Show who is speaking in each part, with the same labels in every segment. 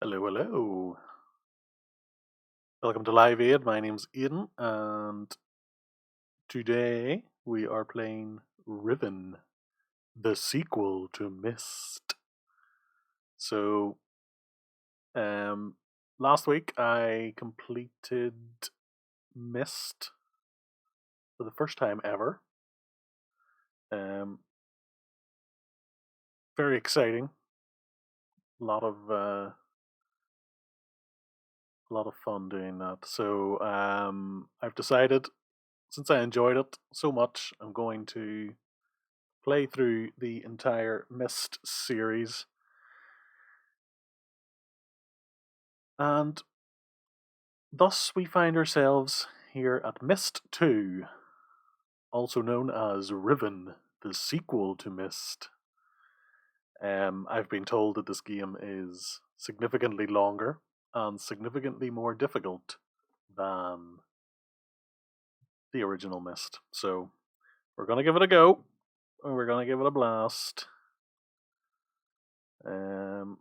Speaker 1: Hello, hello. Welcome to Live Aid. My name's Ian, and today we are playing Riven, the sequel to Myst. So, last week I completed Myst for the first time ever. Very exciting. A lot of fun doing that. So, I've decided, since I enjoyed it so much, I'm going to play through the entire Myst series. And thus we find ourselves here at Myst 2, also known as Riven, the sequel to Myst. I've been told that this game is significantly longer and significantly more difficult than the original Myst. So we're going to give it a go. We're going to give it a blast. And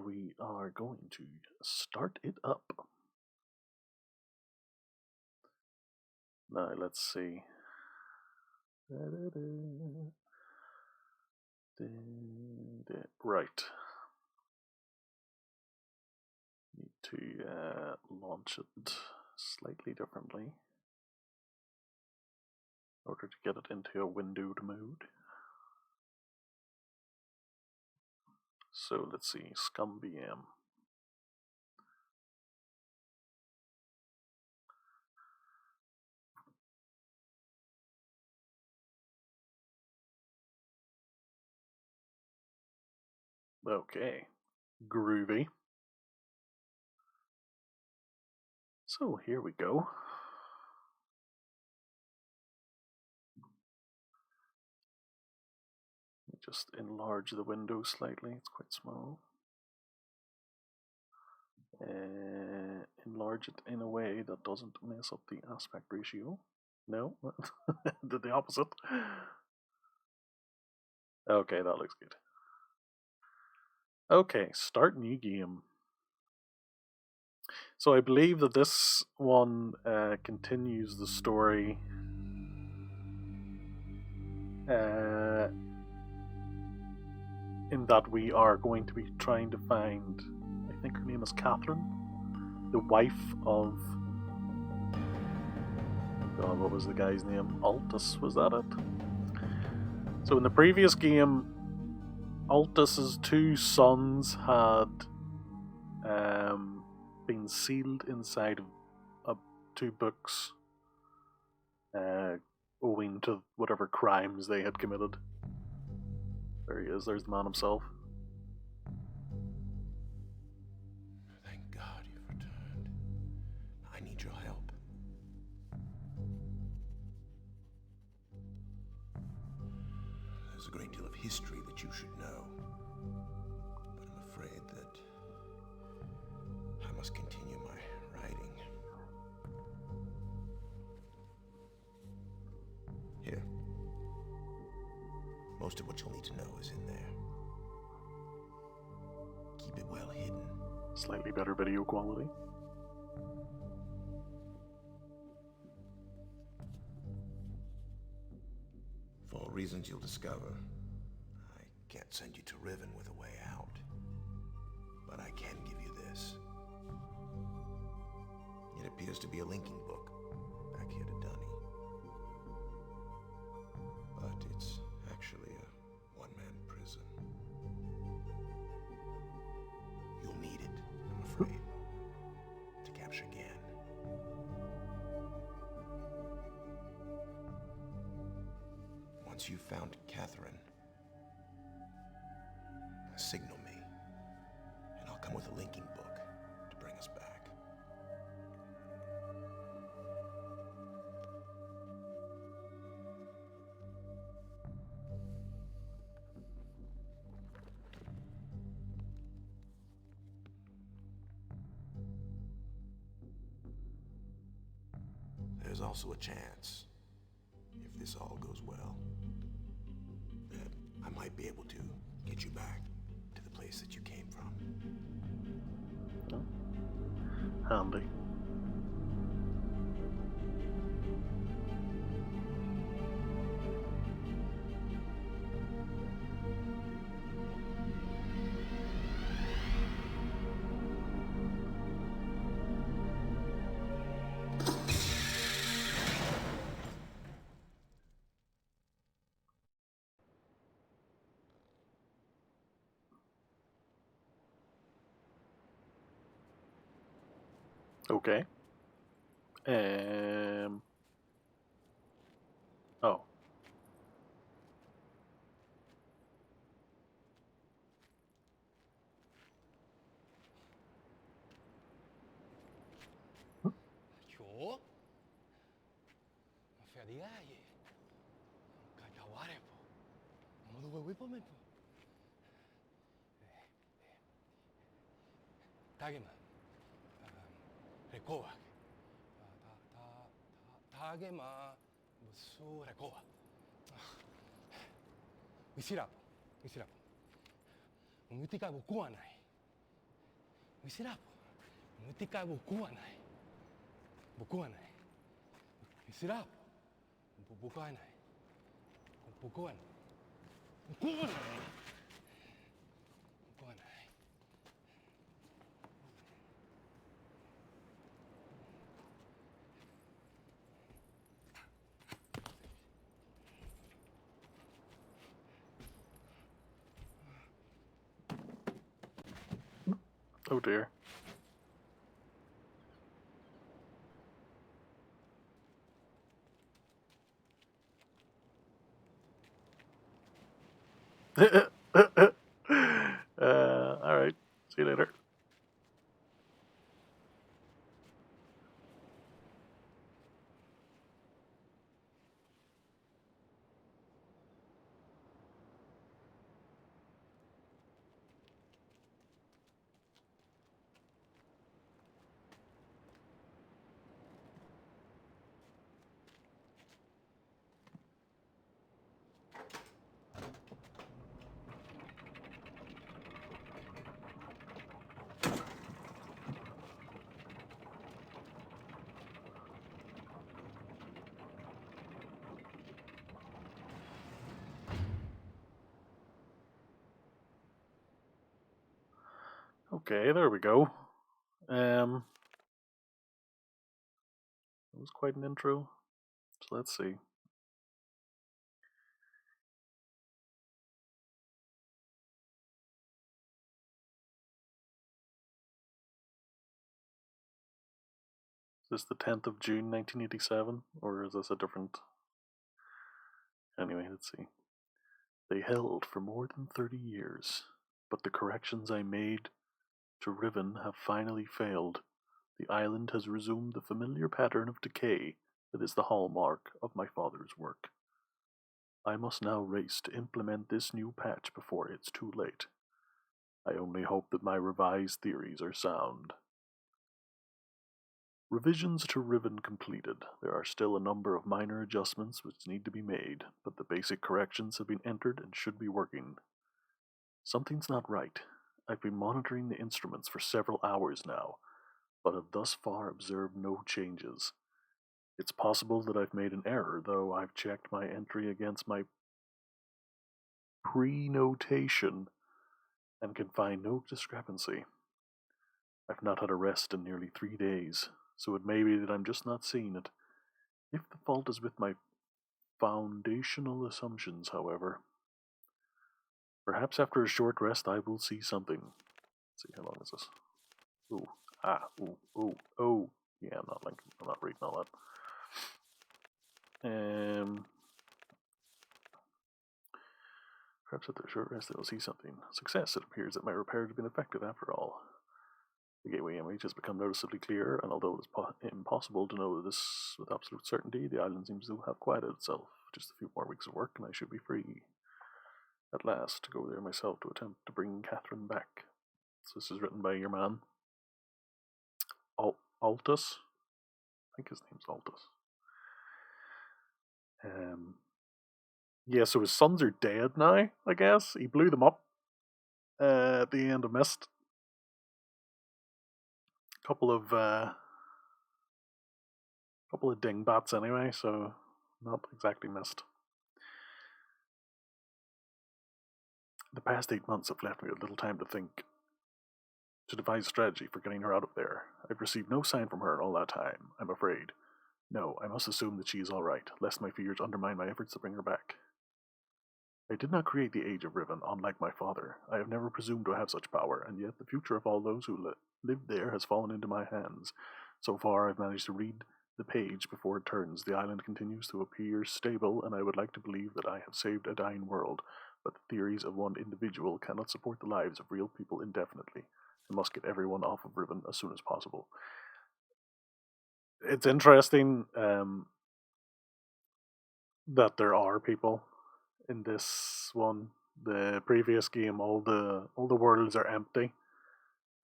Speaker 1: we are going to start it up. Now, let's see. Right. Need to launch it slightly differently in order to get it into a windowed mode. So let's see, Scum VM. Okay, groovy. So here we go. Just enlarge the window slightly, it's quite small. Enlarge it in a way that doesn't mess up the aspect ratio. No, did the opposite. Okay, that looks good. Okay, start new game. So I believe that this one continues the story in that we are going to be trying to find, I think her name is Catherine, the wife of, God, what was the guy's name? Altus, was that it? So in the previous game, Altus's two sons had been sealed inside of two books owing to whatever crimes they had committed. There he is, there's the man himself.
Speaker 2: Thank God you've returned. I need your help. There's a great deal of history that you should know, but I'm afraid that I must continue my writing. Here. Most of what you'll need to know is in there. Keep it well hidden.
Speaker 1: Slightly better video quality.
Speaker 2: For reasons you'll discover, I can't send you to Riven with a way out. But I can give you this. It appears to be a linking book back here to Dunny. But it's actually a one-man prison. You'll need it, I'm afraid, to capture Gan. Once you've found Catherine, signal me, and I'll come with a linking book to bring us back. There's also a chance, if this all goes well, that I might be able to get you back. place that you came from.
Speaker 1: Oh, handy. Okay. Oh.
Speaker 3: Jo? Feriaje. Kakaware po. Modu wipo me po. Tagema. Rekoa. Tagema. Busu rekoa. Wisirapo. Wisirapo. Umutika buku wa nai. Wisirapo. Umutika buku wa nai. Buku wa nai. Wisirapo. Buku wa nai. Buku wa nai. Buku wa nai. Buku wa nai.
Speaker 1: Oh dear. Alright. See you later. Okay, there we go. That was quite an intro. So let's see. Is this the 10th of June 1987? Or is this a different. Anyway, let's see. They held for more than 30 years, but the corrections I made to Riven have finally failed. The island has resumed the familiar pattern of decay that is the hallmark of my father's work. I must now race to implement this new patch before it's too late. I only hope that my revised theories are sound. Revisions to Riven completed. There are still a number of minor adjustments which need to be made, but the basic corrections have been entered and should be working. Something's not right. I've been monitoring the instruments for several hours now, but have thus far observed no changes. It's possible that I've made an error, though I've checked my entry against my pre-notation and can find no discrepancy. I've not had a rest in nearly 3 days, so it may be that I'm just not seeing it. If the fault is with my foundational assumptions, however, perhaps after a short rest I will see something. Let's see, how long is this? Ooh, oh. Yeah, I'm not reading all that. Perhaps after a short rest they will see something. Success, it appears that my repair has been effective after all. The gateway image has become noticeably clearer, and although it is impossible to know this with absolute certainty, the island seems to have quieted itself. Just a few more weeks of work and I should be free. At last, to go there myself to attempt to bring Catherine back. So this is written by your man, Altus. I think his name's Altus. Yeah, so his sons are dead now, I guess. He blew them up. at the end of Myst. Couple of dingbats anyway, so not exactly Myst. The past 8 months have left me with little time to think, to devise a strategy for getting her out of there. I've received no sign from her in all that time, I'm afraid. No, I must assume that she is alright, lest my fears undermine my efforts to bring her back. I did not create the Age of Riven, unlike my father. I have never presumed to have such power, and yet the future of all those who lived there has fallen into my hands. So far, I've managed to read the page before it turns. The island continues to appear stable, and I would like to believe that I have saved a dying world, but the theories of one individual cannot support the lives of real people indefinitely. I must get everyone off of Riven as soon as possible. It's interesting that there are people in this one. The previous game, all the worlds are empty,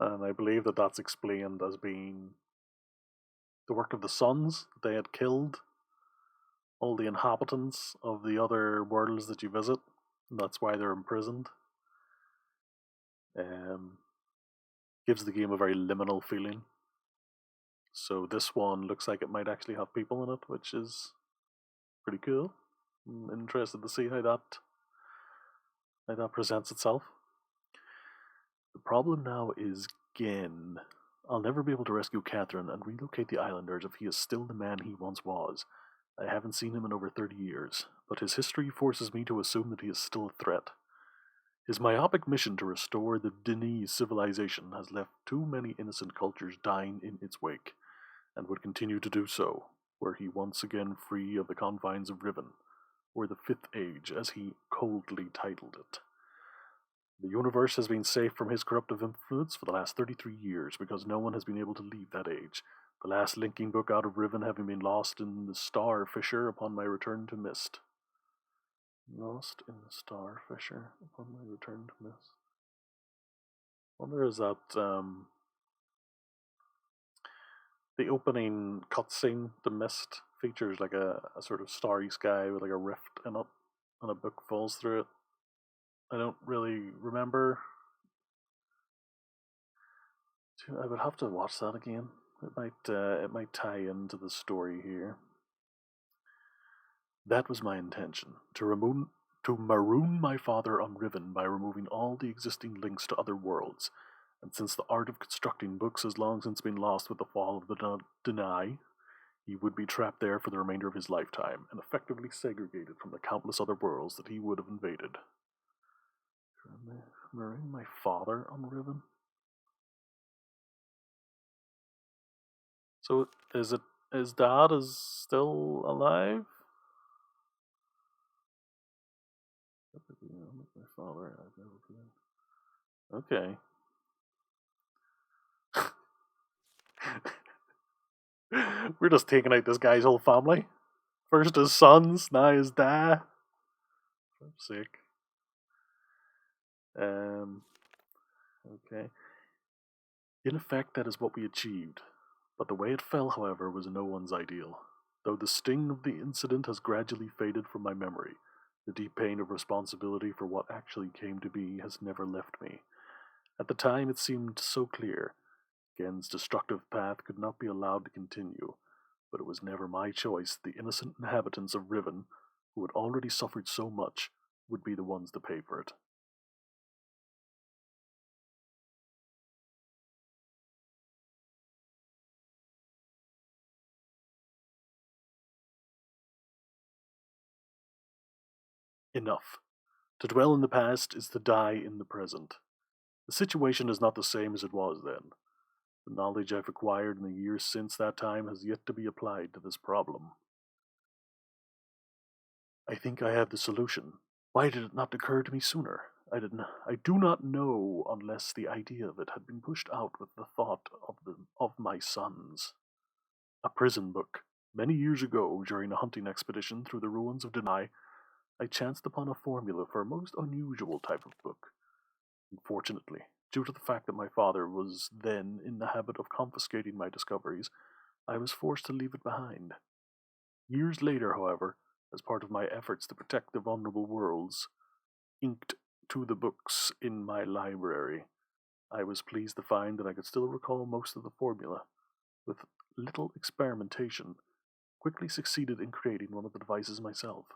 Speaker 1: and I believe that that's explained as being the work of the Suns. They had killed all the inhabitants of the other worlds that you visit, and that's why they're imprisoned. Um, Gives the game a very liminal feeling. So this one looks like it might actually have people in it, which is pretty cool. I'm interested to see how that presents itself. The problem now is Gin. I'll never be able to rescue Catherine and relocate the islanders if he is still the man he once was. I haven't seen him in over 30 years, but his history forces me to assume that he is still a threat. His myopic mission to restore the Denis civilization has left too many innocent cultures dying in its wake, and would continue to do so, were he once again free of the confines of Riven, or the Fifth Age, as he coldly titled it. The universe has been safe from his corruptive influence for the last 33 years because no one has been able to leave that age, the last linking book out of Riven having been lost in the Star Fissure upon my return to Myst. Lost in the Star Fissure upon my return to Myst. I wonder is that the opening cutscene, the Myst, features like a sort of starry sky with like a rift in it, and a book falls through it. I don't really remember. I would have to watch that again. It might tie into the story here. That was my intention, to maroon my father on Riven by removing all the existing links to other worlds. And since the art of constructing books has long since been lost with the fall of the Denai, he would be trapped there for the remainder of his lifetime, and effectively segregated from the countless other worlds that he would have invaded. Maroon my father on Riven? So is it his dad is still alive? My father, I've never been. Okay. We're just taking out this guy's whole family. First his sons, now his dad. I'm sick. Okay. In effect, that is what we achieved. But the way it fell, however, was no one's ideal. Though the sting of the incident has gradually faded from my memory, the deep pain of responsibility for what actually came to be has never left me. At the time, it seemed so clear. Gen's destructive path could not be allowed to continue, but it was never my choice. The innocent inhabitants of Riven, who had already suffered so much, would be the ones to pay for it. Enough. To dwell in the past is to die in the present. The situation is not the same as it was then. The knowledge I've acquired in the years since that time has yet to be applied to this problem. I think I have the solution. Why did it not occur to me sooner? I do not know unless the idea of it had been pushed out with the thought of my sons. A prison book. Many years ago, during a hunting expedition through the ruins of Denai, I chanced upon a formula for a most unusual type of book. Unfortunately, due to the fact that my father was then in the habit of confiscating my discoveries, I was forced to leave it behind. Years later, however, as part of my efforts to protect the vulnerable worlds, inked to the books in my library. I was pleased to find that I could still recall most of the formula. With little experimentation, quickly succeeded in creating one of the devices myself.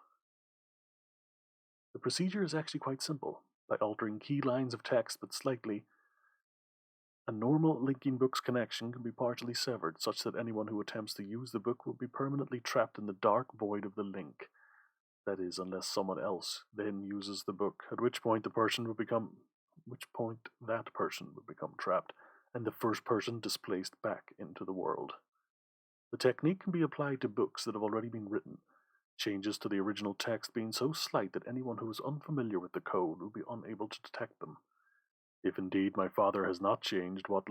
Speaker 1: The procedure is actually quite simple. By altering key lines of text but slightly, a normal linking books connection can be partially severed, such that anyone who attempts to use the book will be permanently trapped in the dark void of the link. That is, unless someone else then uses the book, at which point that person would become trapped, and the first person displaced back into the world. The technique can be applied to books that have already been written, changes to the original text being so slight that anyone who is unfamiliar with the code will be unable to detect them. If indeed my father has not changed, what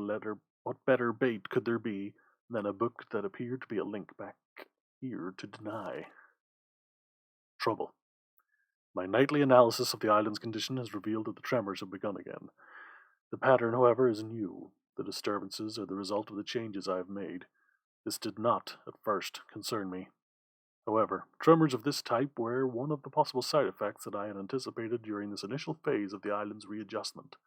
Speaker 1: better bait could there be than a book that appeared to be a link back here to deny? Trouble. My nightly analysis of the island's condition has revealed that the tremors have begun again. The pattern, however, is new. The disturbances are the result of the changes I have made. This did not, at first, concern me. However, tremors of this type were one of the possible side effects that I had anticipated during this initial phase of the island's readjustment.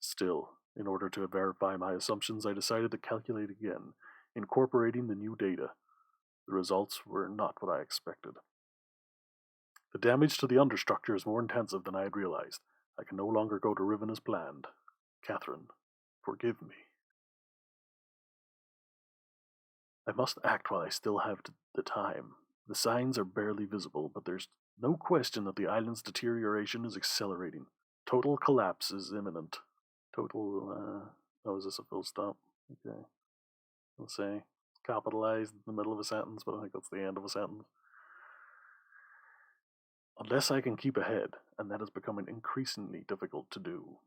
Speaker 1: Still, in order to verify my assumptions, I decided to calculate again, incorporating the new data. The results were not what I expected. The damage to the understructure is more intensive than I had realized. I can no longer go to Riven as planned. Catherine, forgive me. I must act while I still have the time. The signs are barely visible, but there's no question that the island's deterioration is accelerating. Total collapse is imminent. Is this a full stop? Okay. Let's say capitalized in the middle of a sentence, but I think that's the end of a sentence. Unless I can keep ahead, and that is becoming increasingly difficult to do.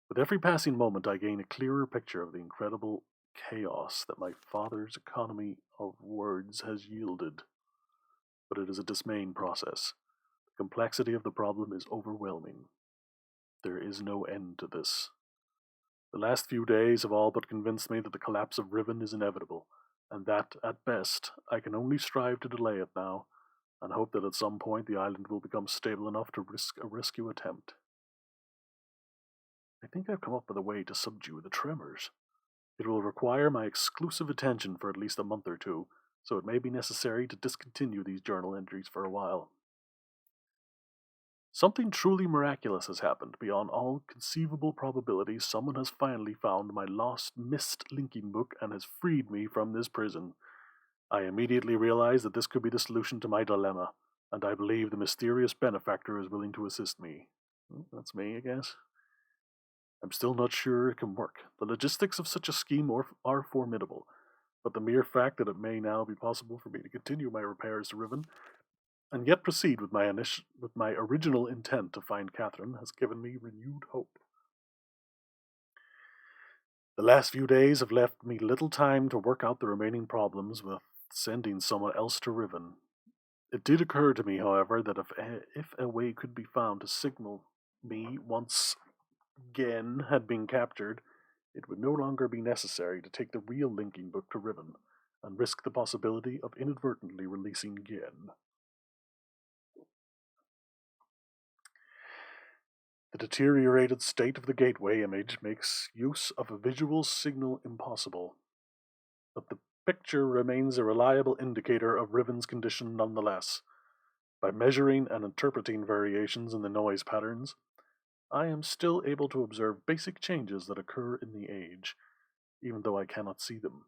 Speaker 1: With every passing moment, I gain a clearer picture of the incredible chaos that my father's economy of words has yielded. But it is a dismaying process. The complexity of the problem is overwhelming. There is no end to this. The last few days have all but convinced me that the collapse of Riven is inevitable, and that, at best, I can only strive to delay it now, and hope that at some point the island will become stable enough to risk a rescue attempt. I think I've come up with a way to subdue the tremors. It will require my exclusive attention for at least a month or two, so it may be necessary to discontinue these journal entries for a while. Something truly miraculous has happened. Beyond all conceivable probability, someone has finally found my lost Myst linking book and has freed me from this prison. I immediately realized that this could be the solution to my dilemma, and I believe the mysterious benefactor is willing to assist me. That's me, I guess. I'm still not sure it can work. The logistics of such a scheme are formidable, but the mere fact that it may now be possible for me to continue my repairs to Riven and yet proceed with my original intent to find Catherine has given me renewed hope. The last few days have left me little time to work out the remaining problems with sending someone else to Riven. It did occur to me, however, that if a way could be found to signal me once Gen had been captured, it would no longer be necessary to take the real linking book to Riven and risk the possibility of inadvertently releasing Gen. The deteriorated state of the gateway image makes use of a visual signal impossible, but the picture remains a reliable indicator of Riven's condition nonetheless. By measuring and interpreting variations in the noise patterns, I am still able to observe basic changes that occur in the age, even though I cannot see them.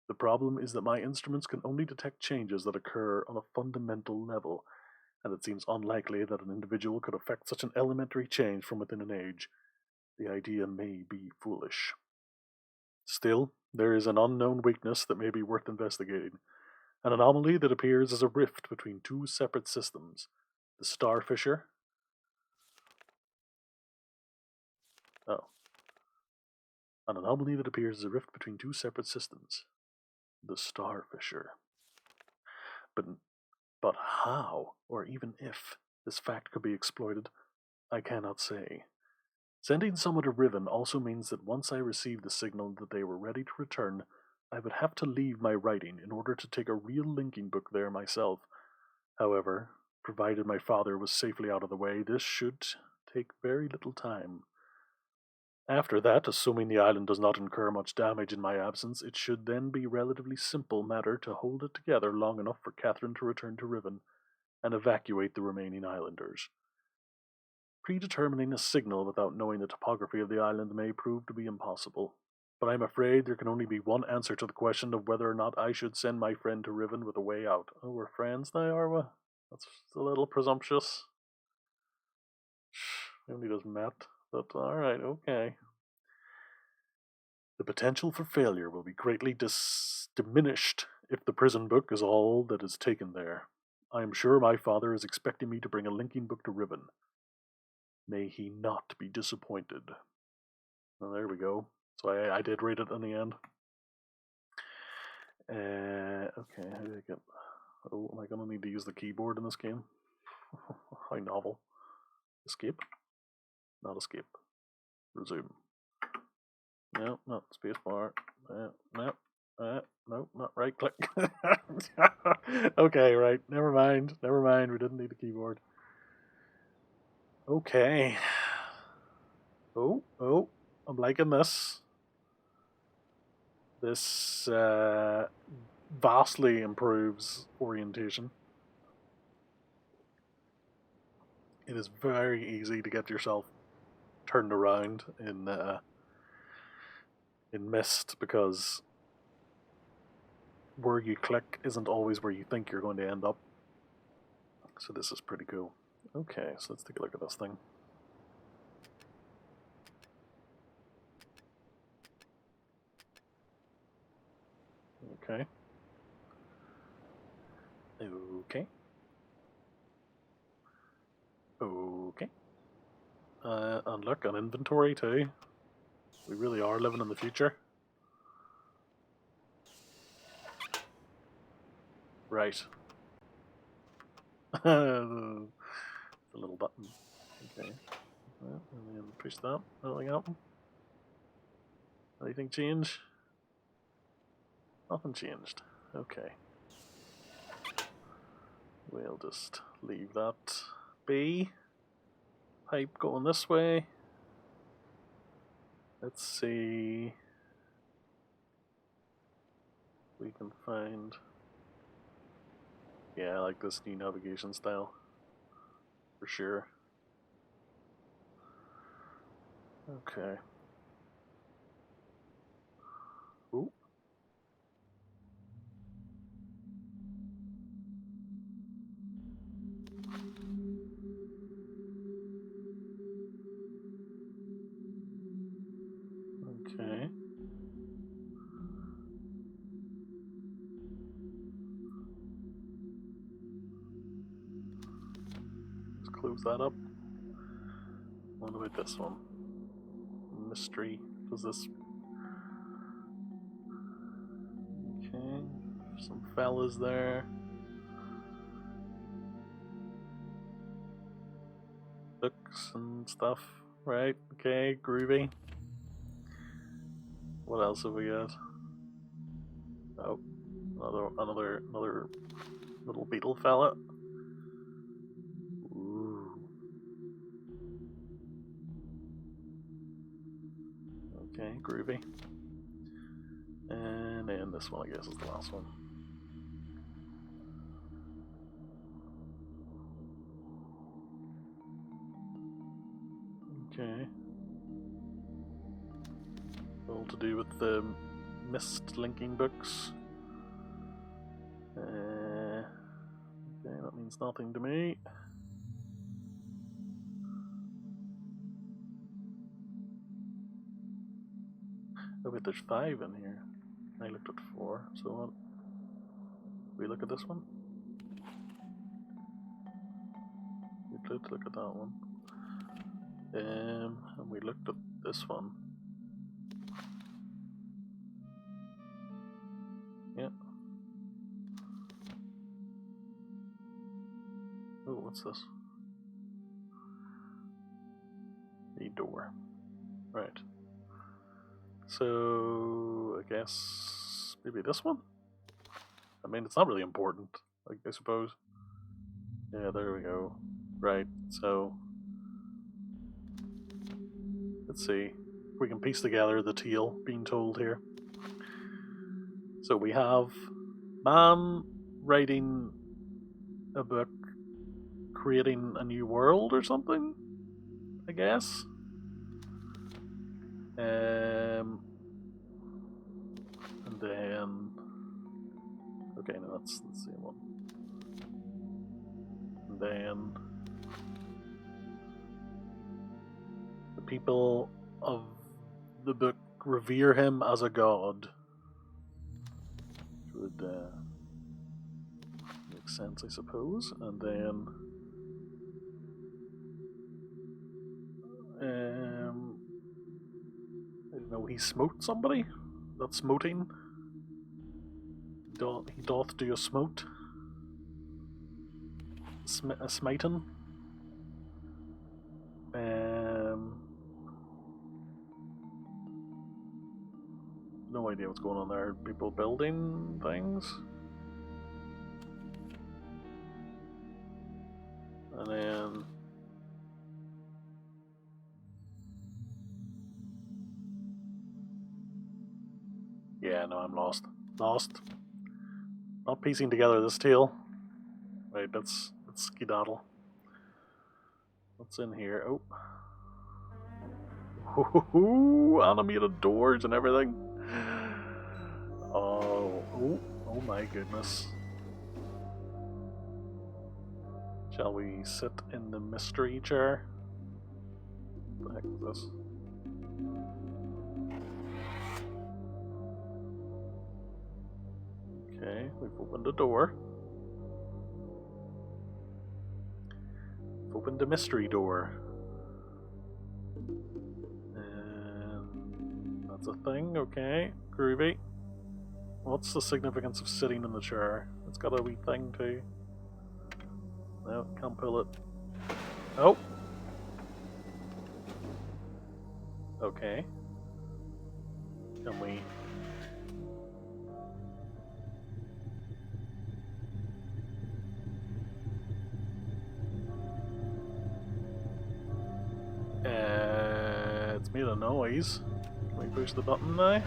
Speaker 1: The problem is that my instruments can only detect changes that occur on a fundamental level, and it seems unlikely that an individual could affect such an elementary change from within an age. The idea may be foolish. Still, there is an unknown weakness that may be worth investigating, an anomaly that appears as a rift between two separate systems. The star fissure. An anomaly that appears as a rift between two separate systems. The star fissure. But how, or even if, this fact could be exploited, I cannot say. Sending someone to Riven also means that once I received the signal that they were ready to return, I would have to leave my writing in order to take a real linking book there myself. However, provided my father was safely out of the way, this should take very little time. After that, assuming the island does not incur much damage in my absence, it should then be a relatively simple matter to hold it together long enough for Catherine to return to Riven and evacuate the remaining islanders. Predetermining a signal without knowing the topography of the island may prove to be impossible, but I'm afraid there can only be one answer to the question of whether or not I should send my friend to Riven with a way out. Oh, we're friends now, are we? That's a little presumptuous. We only just met, but alright, okay. The potential for failure will be greatly diminished if the prison book is all that is taken there. I am sure my father is expecting me to bring a linking book to Riven. May he not be disappointed. Well, there we go. So I did read it in the end. Okay, how do I get... Oh, am I going to need to use the keyboard in this game? How novel. Escape? Not escape. Resume. No, not spacebar. No, not right click. Okay, right. Never mind. We didn't need the keyboard. Okay. Oh, I'm liking this. This vastly improves orientation. It is very easy to get yourself turned around in Myst, because where you click isn't always where you think you're going to end up. So this is pretty cool. Okay, so let's take a look at this thing. Okay. Okay. Okay. And look, an inventory too. We really are living in the future. Right. The little button. Okay. And then push that. Nothing happened. Anything change? Nothing changed. Okay. We'll just leave that be. Pipe going this way. Let's see. We can find... Yeah, I like this new navigation style. For sure. Okay. Ooh. Okay. Let's close that up. What about this one? Mystery. Does this... Okay. Some fellas there. Books and stuff. Right. Okay. Groovy. What else have we got? Oh, another little beetle fella. Ooh. Okay, groovy. And then this one, I guess, is the last one. Okay. All to do with the Myst linking books. Okay, that means nothing to me. Oh wait, there's 5 in here. I looked at 4, so what? We look at this one? We did look at that one. And we looked at this one. Yeah. Oh, what's this? A door. Right. So, I guess maybe this one? I mean, it's not really important, I suppose. Yeah, there we go. Right, so let's see if we can piece together the tale being told here. So we have man writing a book creating a new world or something, I guess. And then okay, no, that's the same one. And then the people of the book revere him as a god. Which would make sense, I suppose. And then I don't know, he smote somebody? That's smoting. He doth do a smote. A smiting. No idea what's going on there. People building things. And then yeah, no, I'm lost. Not piecing together this tale. Right, let's skedaddle. What's in here? Oh, animated doors and everything. Oh my goodness. Shall we sit in the mystery chair? What the heck is this? Okay, we've opened a door. We've opened a mystery door. And that's a thing, okay. Groovy. What's the significance of sitting in the chair? It's got a wee thing too. No, can't pull it. Oh! Okay. Can we... it's made a noise. Can we push the button now?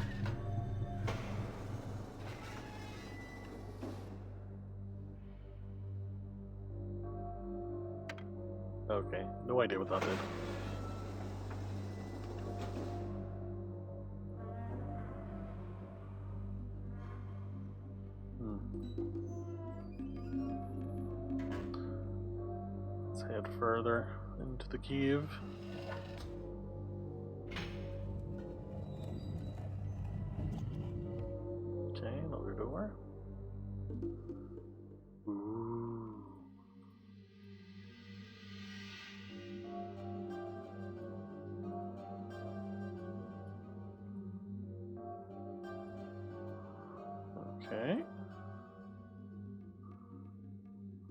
Speaker 1: Okay, no idea what that did. Let's head further into the cave. Okay, another door. Ooh. Okay.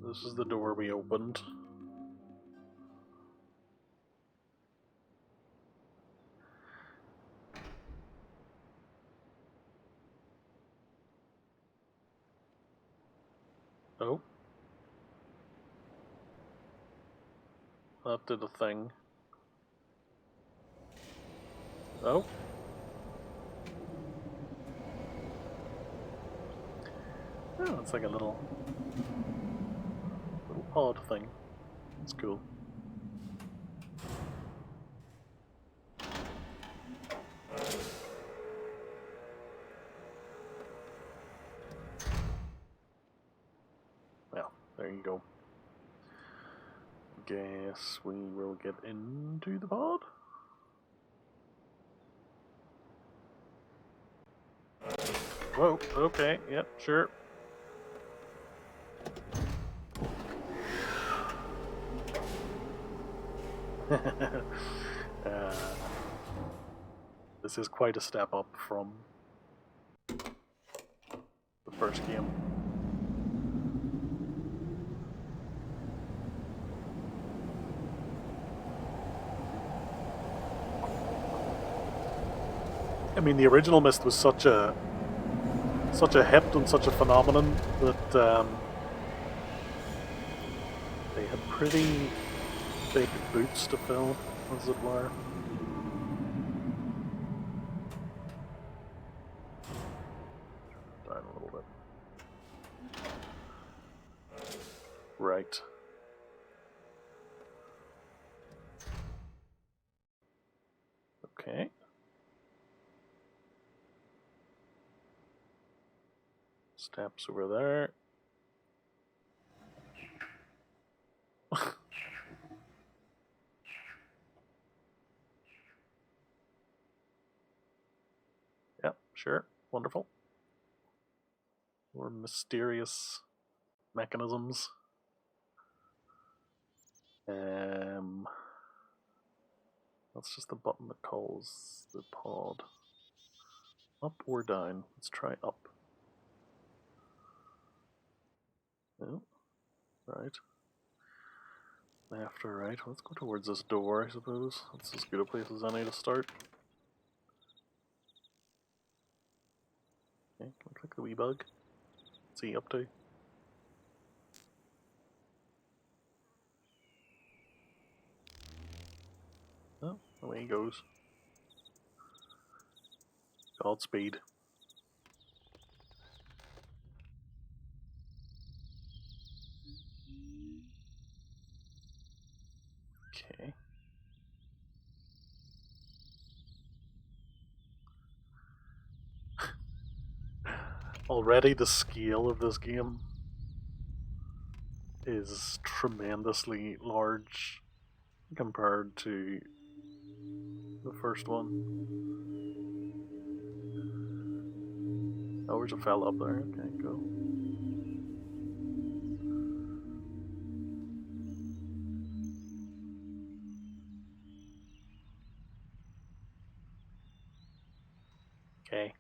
Speaker 1: This is the door we opened. Oh. That did a thing. Oh. Oh, it's like a little pod thing. It's cool. Well, there you go. Guess we will get into the pod. Whoa, okay, yep, sure. This is quite a step up from the first game. I mean, the original Myst was such a hit and such a phenomenon that pretty big boots to fill, as it were. Down a little bit. Right. Okay. Steps over there. Yep, sure. Wonderful. More mysterious mechanisms. That's just the button that calls the pod. Up or down? Let's try up. Oh, right. Left or right? Let's go towards this door, I suppose. That's as good a place as any to start. Okay, can I click the wee bug? What's he up to? Oh, away he goes. Godspeed. Okay. Already the scale of this game is tremendously large compared to the first one. Oh, there's a fella up there. Okay, go. Okay.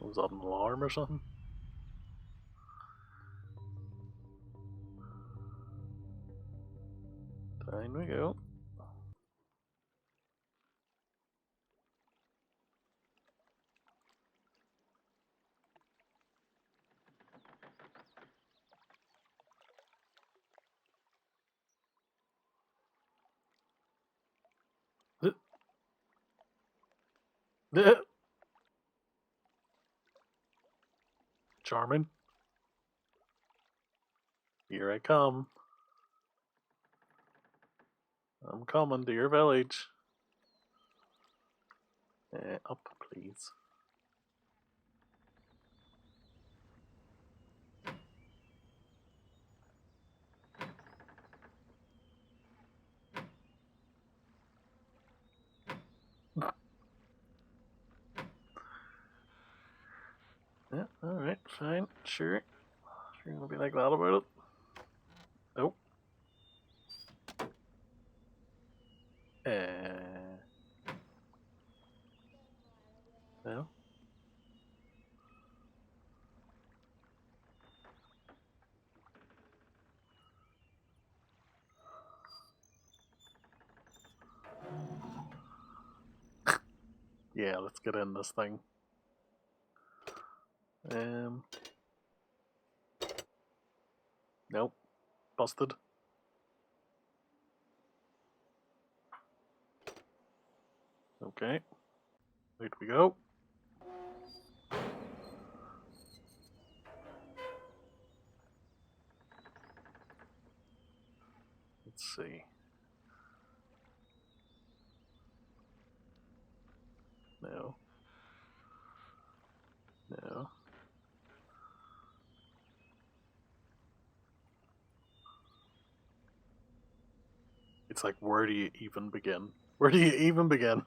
Speaker 1: Was that an alarm or something? Down we go. Charming. Here I come. I'm coming to your village. Up, please. Yeah, alright, fine, sure. You're gonna be like that about it. Oh. No. Yeah, let's get in this thing. Nope. Busted. Okay. Wait we go. Let's see. No. No. It's like, where do you even begin? Where do you even begin?